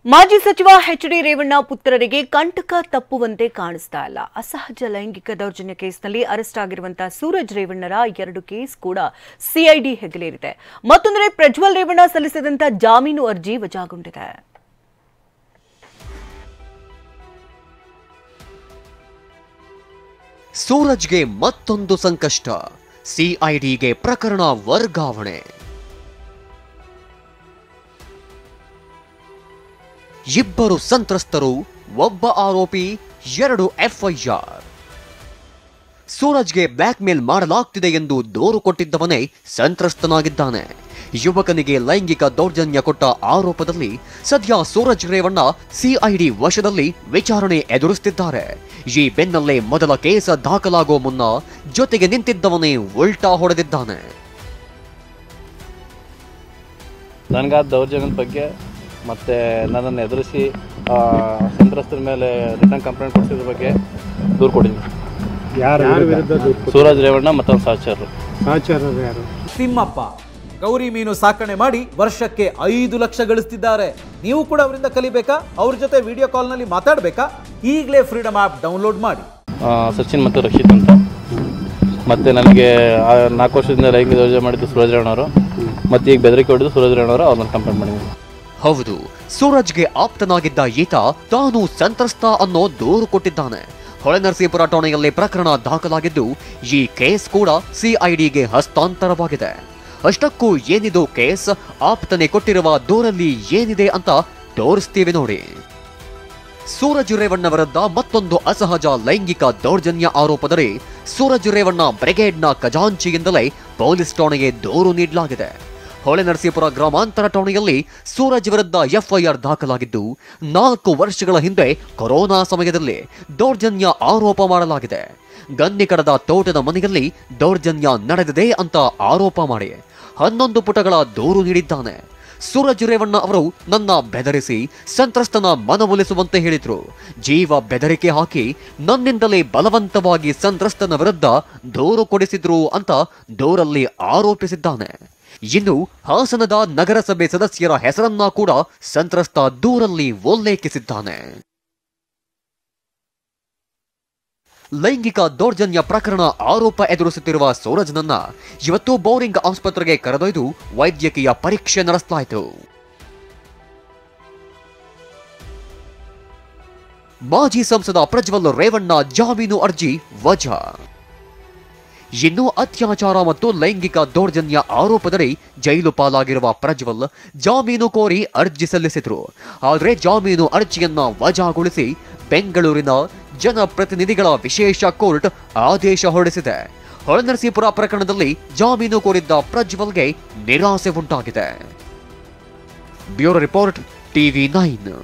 ಮಾಜಿ ಸಚಿವ ಎಚ್.ಡಿ. ರೇವಣ್ಣ ಪುತ್ರರಿಗೆ ಕಂಟಕ ತಪ್ಪುವಂತೆ ಕಾಣಿಸ್ತಾ ಇಲ್ಲ. ಅಸಹಜ ಲೈಂಗಿಕ ದೌರ್ಜನ್ಯ ಕೇಸ್ನಲ್ಲಿ ಅರೆಸ್ಟ್ ಆಗಿರುವಂತಹ ಸೂರಜ್ ರೇವಣ್ಣರ 2 ಕೇಸ್ ಕೂಡ ಸಿಐಡಿ ಹೆಗಲೇರಿದೆ. ಮತ್ತೊಂದೆಡೆ ಪ್ರಜ್ವಲ್ ರೇವಣ್ಣ ಸಲ್ಲಿಸಿದಂತ ಜಾಮೀನು ಅರ್ಜಿ ವಜಾಗೊಂಡಿದೆ. ಸೂರಜ್ಗೆ ಮತ್ತೊಂದು ಸಂಕಷ್ಟ, ಸಿಐಡಿಗೆ ಪ್ರಕರಣ ವರ್ಗಾವಣೆ. ಇಬ್ಬರು ಸಂತ್ರಸ್ತರು, ಒಬ್ಬ ಆರೋಪಿ, 2 ಎಫ್ಐಆರ್. ಸೂರಜ್ಗೆ ಬ್ಲ್ಯಾಕ್ ಮೇಲ್ ಮಾಡಲಾಗ್ತಿದೆ ಎಂದು ದೂರು ಕೊಟ್ಟಿದ್ದವನೇ ಸಂತ್ರಸ್ತನಾಗಿದ್ದಾನೆ. ಯುವಕನಿಗೆ ಲೈಂಗಿಕ ದೌರ್ಜನ್ಯ ಕೊಟ್ಟ ಆರೋಪದಲ್ಲಿ ಸದ್ಯ ಸೂರಜ್ ರೇವಣ್ಣ ಸಿಐಡಿ ವಶದಲ್ಲಿ ವಿಚಾರಣೆ ಎದುರಿಸುತ್ತಿದ್ದಾರೆ. ಈ ಬೆನ್ನಲ್ಲೇ ಮೊದಲ ಕೇಸ ದಾಖಲಾಗುವ ಮುನ್ನ ಜೊತೆಗೆ ನಿಂತಿದ್ದವನೇ ಉಲ್ಟಾ ಹೊಡೆದಿದ್ದಾನೆ. ನನಗಾದ ದೌರ್ಜನ್ಯದ ಬಗ್ಗೆ ಮತ್ತು ನನ್ನನ್ನು ಎದುರಿಸಿ ಸಂತ್ರಸ್ತರ ಮೇಲೆ ರಿಟರ್ನ್ ಕಂಪ್ಲೇಂಟ್ ಕೊಡಿಸಿದ್ರ ಬಗ್ಗೆ ದೂರು ಕೊಟ್ಟಿದ್ದೀನಿ. ಯಾರ ವಿರುದ್ಧ? ಸೂರಜ್ ರೇವಣ್ಣ ಮತ್ತು ಸಹಚರರು ಯಾರು? ತಿಮ್ಮಪ್ಪ ಗೌರಿ ಮೀನು ಸಾಕಣೆ ಮಾಡಿ ವರ್ಷಕ್ಕೆ 5 ಲಕ್ಷ ಗಳಿಸ್ತಿದ್ದಾರೆ. ನೀವು ಕೂಡ ಅವರಿಂದ ಕಲಿಬೇಕಾ? ಅವ್ರ ಜೊತೆ ವಿಡಿಯೋ ಕಾಲ್ನಲ್ಲಿ ಮಾತಾಡಬೇಕಾ? ಈಗಲೇ ಫ್ರೀಡಮ್ ಆ್ಯಪ್ ಡೌನ್ಲೋಡ್ ಮಾಡಿ. ಸಚಿನ್ ಮತ್ತು ರಕ್ಷಿತ್ ಅಂತ. ಮತ್ತು ನನಗೆ 4 ವರ್ಷದಿಂದ ಲೈಂಗಿಕ ದೌರ್ಜನ್ಯ ಮಾಡಿದ್ದು ಸೂರಜ್ ರೇವಣ್ಣವರು, ಮತ್ತು ಈಗ ಬೆದರಿಕೆ ಹೊಡೆದು ಸೂರಜ್ ರೇವಣ್ಣವರು ಅವ್ರನ್ನ ಕಂಪ್ಲೇಂಟ್ ಮಾಡಿದ್ದೀನಿ. ಹೌದು, ಸೂರಜ್ಗೆ ಆಪ್ತನಾಗಿದ್ದ ಈತ ತಾನು ಸಂತ್ರಸ್ತ ಅನ್ನೋ ದೂರು ಕೊಟ್ಟಿದ್ದಾನೆ. ಹೊಳೆನರಸೀಪುರ ಠಾಣೆಯಲ್ಲಿ ಪ್ರಕರಣ ದಾಖಲಾಗಿದ್ದು ಈ ಕೇಸ್ ಕೂಡ ಸಿಐಡಿಗೆ ಹಸ್ತಾಂತರವಾಗಿದೆ. ಅಷ್ಟಕ್ಕೂ ಏನಿದು ಕೇಸ್, ಆಪ್ತನೆ ಕೊಟ್ಟಿರುವ ದೂರಲ್ಲಿ ಏನಿದೆ ಅಂತ ತೋರಿಸ್ತೀವಿ ನೋಡಿ. ಸೂರಜ್ ರೇವಣ್ಣ ವಿರುದ್ಧ ಮತ್ತೊಂದು ಅಸಹಜ ಲೈಂಗಿಕ ದೌರ್ಜನ್ಯ ಆರೋಪದಲ್ಲಿ ಸೂರಜ್ ರೇವಣ್ಣ ಬ್ರಿಗೇಡ್ನ ಖಜಾಂಚಿಯಿಂದಲೇ ಪೊಲೀಸ್ ಠಾಣೆಗೆ ದೂರು ನೀಡಲಾಗಿದೆ. ಹೊಳೆನರಸೀಪುರ ಗ್ರಾಮಾಂತರ ಠಾಣೆಯಲ್ಲಿ ಸೂರಜ್ ವಿರುದ್ಧ ಎಫ್ಐಆರ್ ದಾಖಲಾಗಿದ್ದು 4 ವರ್ಷಗಳ ಹಿಂದೆ ಕೊರೋನಾ ಸಮಯದಲ್ಲಿ ದೌರ್ಜನ್ಯ ಆರೋಪ ಮಾಡಲಾಗಿದೆ. ಗನ್ನಿಕಡದ ತೋಟದ ಮನೆಯಲ್ಲಿ ದೌರ್ಜನ್ಯ ನಡೆದಿದೆ ಅಂತ ಆರೋಪ ಮಾಡಿ 11 ಪುಟಗಳ ದೂರು ನೀಡಿದ್ದಾನೆ. ಸೂರಜ್ ರೇವಣ್ಣ ಅವರು ನನ್ನ ಬೆದರಿಸಿ ಸಂತ್ರಸ್ತನ ಮನವೊಲಿಸುವಂತೆ ಹೇಳಿದ್ರು. ಜೀವ ಬೆದರಿಕೆ ಹಾಕಿ ನನ್ನಿಂದಲೇ ಬಲವಂತವಾಗಿ ಸಂತ್ರಸ್ತನ ವಿರುದ್ಧ ದೂರು ಕೊಡಿಸಿದ್ರು ಅಂತ ದೂರಲ್ಲಿ ಆರೋಪಿಸಿದ್ದಾನೆ. ಇನ್ನು ಹಾಸನದ ನಗರಸಭೆ ಸದಸ್ಯರ ಹೆಸರನ್ನ ಕೂಡ ಸಂತ್ರಸ್ತ ದೂರಲ್ಲಿ ಉಲ್ಲೇಖಿಸಿದ್ದಾನೆ. ಲೈಂಗಿಕ ದೌರ್ಜನ್ಯ ಪ್ರಕರಣ ಆರೋಪ ಎದುರಿಸುತ್ತಿರುವ ಸೂರಜ್ನನ್ನ ಇವತ್ತು ಬೋರಿಂಗ್ ಆಸ್ಪತ್ರೆಗೆ ಕರೆದೊಯ್ದು ವೈದ್ಯಕೀಯ ಪರೀಕ್ಷೆ ನಡೆಸಲಾಯಿತು. ಮಾಜಿ ಸಂಸದ ಪ್ರಜ್ವಲ್ ರೇವಣ್ಣ ಜಾಮೀನು ಅರ್ಜಿ ವಜಾ. ಇನ್ನು ಅತ್ಯಾಚಾರ ಮತ್ತು ಲೈಂಗಿಕ ದೌರ್ಜನ್ಯ ಆರೋಪದಲ್ಲಿ ಜೈಲು ಪಾಲಾಗಿರುವ ಪ್ರಜ್ವಲ್ ಜಾಮೀನು ಕೋರಿ ಅರ್ಜಿ ಸಲ್ಲಿಸಿದ್ರು. ಆದರೆ ಜಾಮೀನು ಅರ್ಜಿಯನ್ನ ವಜಾಗೊಳಿಸಿ ಬೆಂಗಳೂರಿನ ಜನಪ್ರತಿನಿಧಿಗಳ ವಿಶೇಷ ಕೋರ್ಟ್ ಆದೇಶ ಹೊರಡಿಸಿದೆ. ಹೊಳೆನರಸೀಪುರ ಪ್ರಕರಣದಲ್ಲಿ ಜಾಮೀನು ಕೋರಿದ್ದ ಪ್ರಜ್ವಲ್ಗೆ ನಿರಾಸೆ ಉಂಟಾಗಿದೆ. Bureau report, TV9.